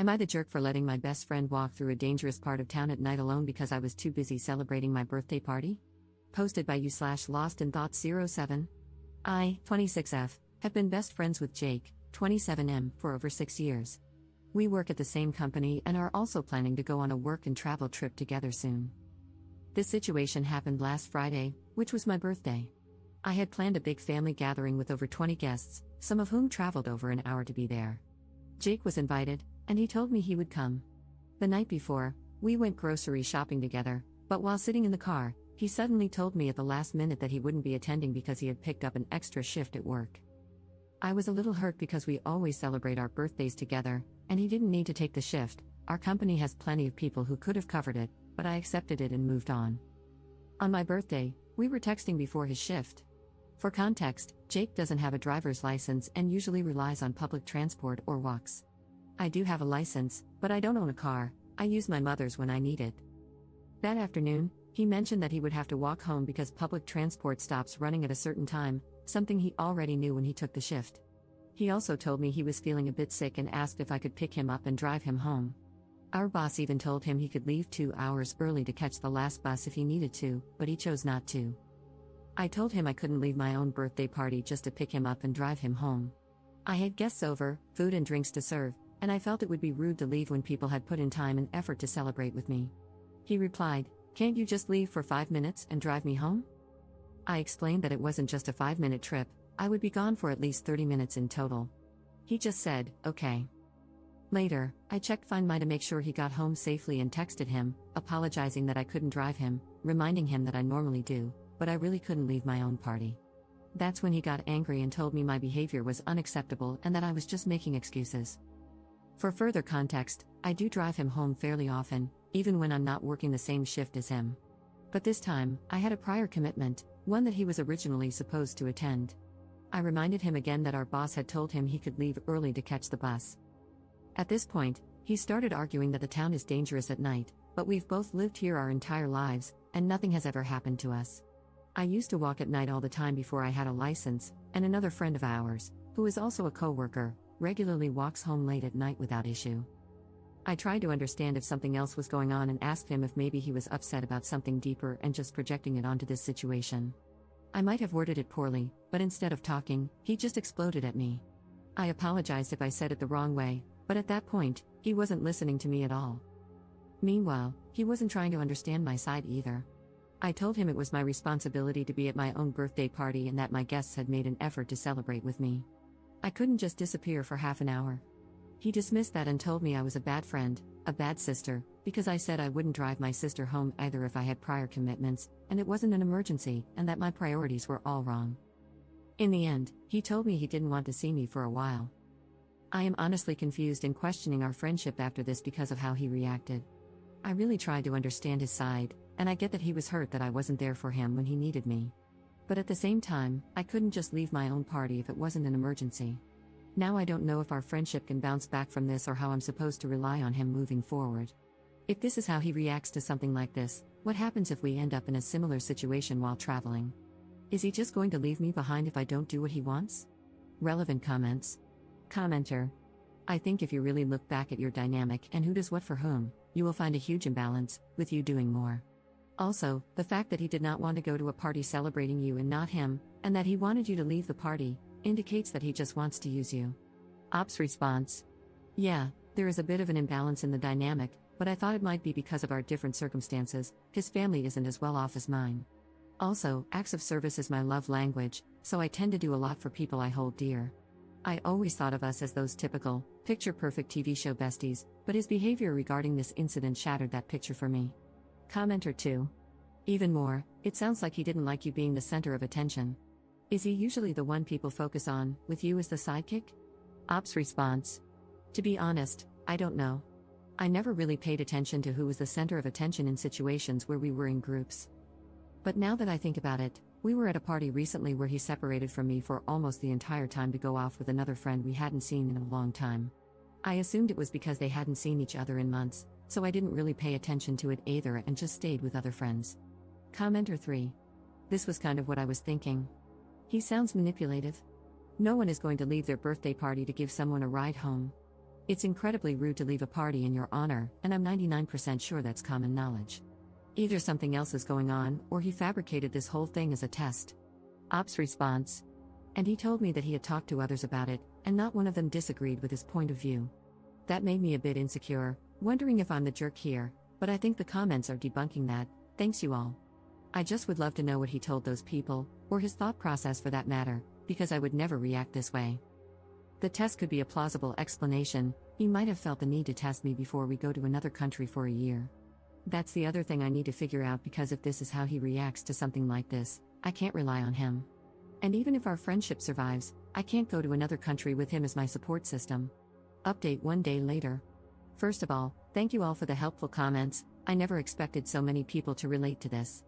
Am I the jerk for letting my best friend walk through a dangerous part of town at night alone because I was too busy celebrating my birthday party? Posted by you/LostInThoughts07. I, 26F, have been best friends with Jake, 27M, for over 6 years. We work at the same company and are also planning to go on a work and travel trip together soon. This situation happened last Friday, which was my birthday. I had planned a big family gathering with over 20 guests, some of whom traveled over an hour to be there. Jake was invited, and he told me he would come. The night before, we went grocery shopping together, but while sitting in the car, he suddenly told me at the last minute that he wouldn't be attending because he had picked up an extra shift at work. I was a little hurt because we always celebrate our birthdays together, and he didn't need to take the shift. Our company has plenty of people who could have covered it, but I accepted it and moved on. On my birthday, we were texting before his shift. For context, Jake doesn't have a driver's license and usually relies on public transport or walks. I do have a license, but I don't own a car. I use my mother's when I need it. That afternoon, he mentioned that he would have to walk home because public transport stops running at a certain time, something he already knew when he took the shift. He also told me he was feeling a bit sick and asked if I could pick him up and drive him home. Our boss even told him he could leave 2 hours early to catch the last bus if he needed to, but he chose not to. I told him I couldn't leave my own birthday party just to pick him up and drive him home. I had guests over, food and drinks to serve, and I felt it would be rude to leave when people had put in time and effort to celebrate with me. He replied, "Can't you just leave for 5 minutes and drive me home?" I explained that it wasn't just a 5-minute trip, I would be gone for at least 30 minutes in total. He just said, "Okay." Later, I checked Find My to make sure he got home safely and texted him, apologizing that I couldn't drive him, reminding him that I normally do, but I really couldn't leave my own party. That's when he got angry and told me my behavior was unacceptable and that I was just making excuses. For further context, I do drive him home fairly often, even when I'm not working the same shift as him. But this time, I had a prior commitment, one that he was originally supposed to attend. I reminded him again that our boss had told him he could leave early to catch the bus. At this point, he started arguing that the town is dangerous at night, but we've both lived here our entire lives, and nothing has ever happened to us. I used to walk at night all the time before I had a license, and another friend of ours, who is also a co-worker, regularly walks home late at night without issue. I tried to understand if something else was going on and asked him if maybe he was upset about something deeper and just projecting it onto this situation. I might have worded it poorly, but instead of talking, he just exploded at me. I apologized if I said it the wrong way, but at that point, he wasn't listening to me at all. Meanwhile, he wasn't trying to understand my side either. I told him it was my responsibility to be at my own birthday party and that my guests had made an effort to celebrate with me. I couldn't just disappear for half an hour. He dismissed that and told me I was a bad friend, a bad sister, because I said I wouldn't drive my sister home either if I had prior commitments, and it wasn't an emergency, and that my priorities were all wrong. In the end, he told me he didn't want to see me for a while. I am honestly confused and questioning our friendship after this because of how he reacted. I really tried to understand his side, and I get that he was hurt that I wasn't there for him when he needed me. But at the same time, I couldn't just leave my own party if it wasn't an emergency. Now I don't know if our friendship can bounce back from this or how I'm supposed to rely on him moving forward. If this is how he reacts to something like this, what happens if we end up in a similar situation while traveling? Is he just going to leave me behind if I don't do what he wants? Relevant comments. Commenter. I think if you really look back at your dynamic and who does what for whom, you will find a huge imbalance, with you doing more. Also, the fact that he did not want to go to a party celebrating you and not him, and that he wanted you to leave the party, indicates that he just wants to use you. Ops response. Yeah, there is a bit of an imbalance in the dynamic, but I thought it might be because of our different circumstances. His family isn't as well off as mine. Also, acts of service is my love language, so I tend to do a lot for people I hold dear. I always thought of us as those typical, picture-perfect TV show besties, but his behavior regarding this incident shattered that picture for me. Commenter 2. Even more, it sounds like he didn't like you being the center of attention. Is he usually the one people focus on, with you as the sidekick? Ops response. To be honest, I don't know. I never really paid attention to who was the center of attention in situations where we were in groups. But now that I think about it, we were at a party recently where he separated from me for almost the entire time to go off with another friend we hadn't seen in a long time. I assumed it was because they hadn't seen each other in months, so I didn't really pay attention to it either and just stayed with other friends. Commenter 3. This was kind of what I was thinking. He sounds manipulative. No one is going to leave their birthday party to give someone a ride home. It's incredibly rude to leave a party in your honor, and I'm 99% sure that's common knowledge. Either something else is going on, or he fabricated this whole thing as a test. Ops response. And he told me that he had talked to others about it, and not one of them disagreed with his point of view. That made me a bit insecure, wondering if I'm the jerk here, but I think the comments are debunking that. Thanks you all. I just would love to know what he told those people, or his thought process for that matter, because I would never react this way. The test could be a plausible explanation. He might have felt the need to test me before we go to another country for a year. That's the other thing I need to figure out, because if this is how he reacts to something like this, I can't rely on him. And even if our friendship survives, I can't go to another country with him as my support system. Update 1 day later. First of all, thank you all for the helpful comments. I never expected so many people to relate to this.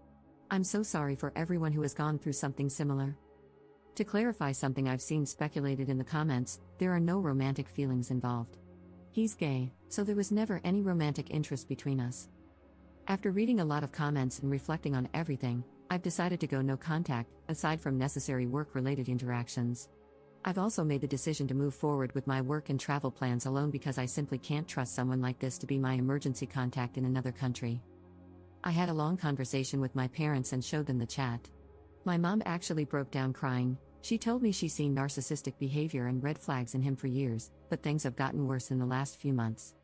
I'm so sorry for everyone who has gone through something similar. To clarify something I've seen speculated in the comments, there are no romantic feelings involved. He's gay, so there was never any romantic interest between us. After reading a lot of comments and reflecting on everything, I've decided to go no contact, aside from necessary work-related interactions. I've also made the decision to move forward with my work and travel plans alone, because I simply can't trust someone like this to be my emergency contact in another country. I had a long conversation with my parents and showed them the chat. My mom actually broke down crying. She told me she's seen narcissistic behavior and red flags in him for years, but things have gotten worse in the last few months.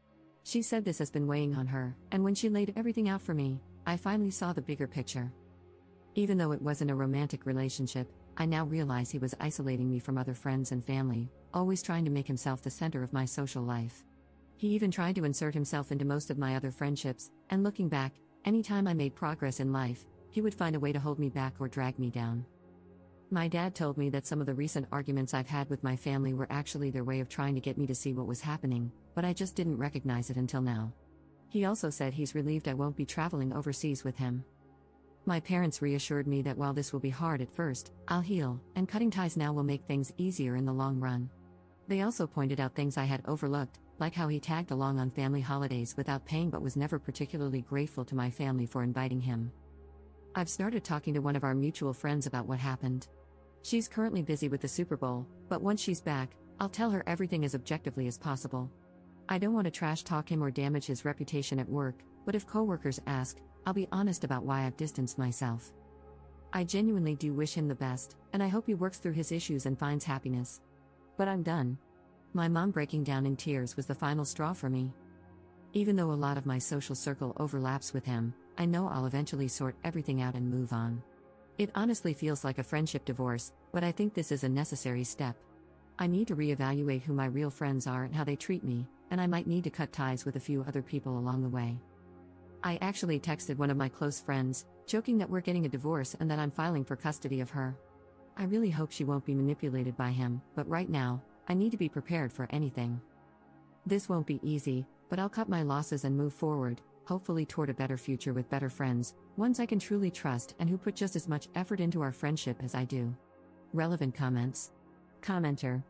She said this has been weighing on her, and when she laid everything out for me, I finally saw the bigger picture. Even though it wasn't a romantic relationship, I now realize he was isolating me from other friends and family, always trying to make himself the center of my social life. He even tried to insert himself into most of my other friendships, and looking back, anytime I made progress in life, he would find a way to hold me back or drag me down. My dad told me that some of the recent arguments I've had with my family were actually their way of trying to get me to see what was happening, but I just didn't recognize it until now. He also said he's relieved I won't be traveling overseas with him. My parents reassured me that while this will be hard at first, I'll heal, and cutting ties now will make things easier in the long run. They also pointed out things I had overlooked, like how he tagged along on family holidays without paying but was never particularly grateful to my family for inviting him. I've started talking to one of our mutual friends about what happened. She's currently busy with the Super Bowl, but once she's back, I'll tell her everything as objectively as possible. I don't want to trash talk him or damage his reputation at work, but if coworkers ask, I'll be honest about why I've distanced myself. I genuinely do wish him the best, and I hope he works through his issues and finds happiness. But I'm done. My mom breaking down in tears was the final straw for me. Even though a lot of my social circle overlaps with him, I know I'll eventually sort everything out and move on. It honestly feels like a friendship divorce, but I think this is a necessary step. I need to reevaluate who my real friends are and how they treat me, and I might need to cut ties with a few other people along the way. I actually texted one of my close friends, joking that we're getting a divorce and that I'm filing for custody of her. I really hope she won't be manipulated by him, but right now, I need to be prepared for anything. This won't be easy, but I'll cut my losses and move forward, hopefully toward a better future with better friends, ones I can truly trust and who put just as much effort into our friendship as I do. Relevant comments. Commenter.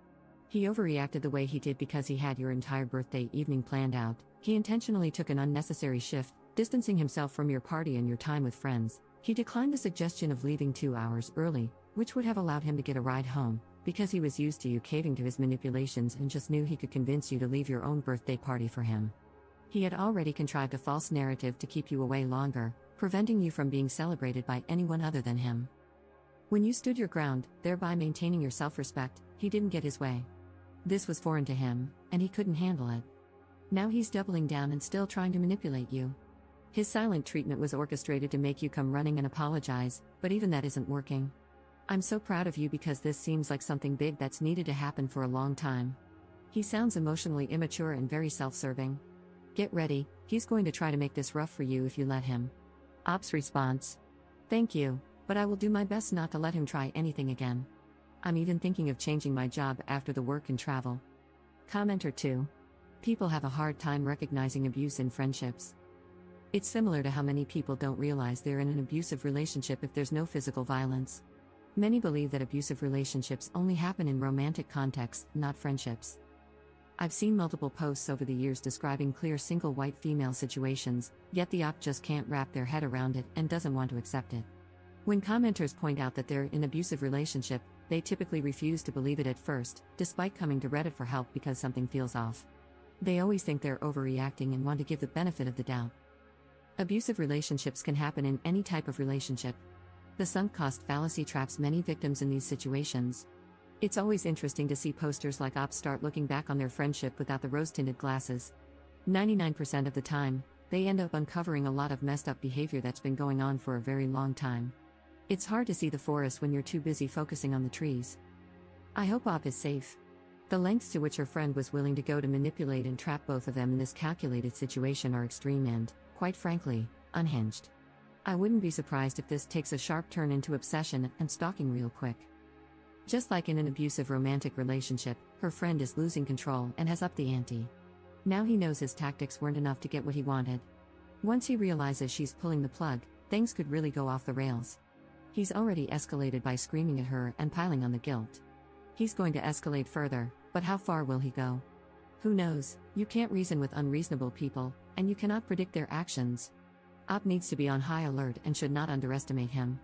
He overreacted the way he did because he had your entire birthday evening planned out. He intentionally took an unnecessary shift, distancing himself from your party and your time with friends. He declined the suggestion of leaving 2 hours early, which would have allowed him to get a ride home, because he was used to you caving to his manipulations and just knew he could convince you to leave your own birthday party for him. He had already contrived a false narrative to keep you away longer, preventing you from being celebrated by anyone other than him. When you stood your ground, thereby maintaining your self-respect, he didn't get his way. This was foreign to him, and he couldn't handle it. Now he's doubling down and still trying to manipulate you. His silent treatment was orchestrated to make you come running and apologize, but even that isn't working. I'm so proud of you because this seems like something big that's needed to happen for a long time. He sounds emotionally immature and very self-serving. Get ready, he's going to try to make this rough for you if you let him. Ops response. Thank you, but I will do my best not to let him try anything again. I'm even thinking of changing my job after the work and travel. Commenter 2. People have a hard time recognizing abuse in friendships. It's similar to how many people don't realize they're in an abusive relationship if there's no physical violence. Many believe that abusive relationships only happen in romantic contexts, not friendships. I've seen multiple posts over the years describing clear single white female situations, yet the op just can't wrap their head around it and doesn't want to accept it. When commenters point out that they're in an abusive relationship, they typically refuse to believe it at first, despite coming to Reddit for help because something feels off. They always think they're overreacting and want to give the benefit of the doubt. Abusive relationships can happen in any type of relationship. The sunk cost fallacy traps many victims in these situations. It's always interesting to see posters like ops start looking back on their friendship without the rose-tinted glasses. 99% of the time, they end up uncovering a lot of messed up behavior that's been going on for a very long time. It's hard to see the forest when you're too busy focusing on the trees. I hope Op is safe. The lengths to which her friend was willing to go to manipulate and trap both of them in this calculated situation are extreme and, quite frankly, unhinged. I wouldn't be surprised if this takes a sharp turn into obsession and stalking real quick. Just like in an abusive romantic relationship, her friend is losing control and has upped the ante. Now he knows his tactics weren't enough to get what he wanted. Once he realizes she's pulling the plug, things could really go off the rails. He's already escalated by screaming at her and piling on the guilt. He's going to escalate further, but how far will he go? Who knows? You can't reason with unreasonable people, and you cannot predict their actions. Op needs to be on high alert and should not underestimate him.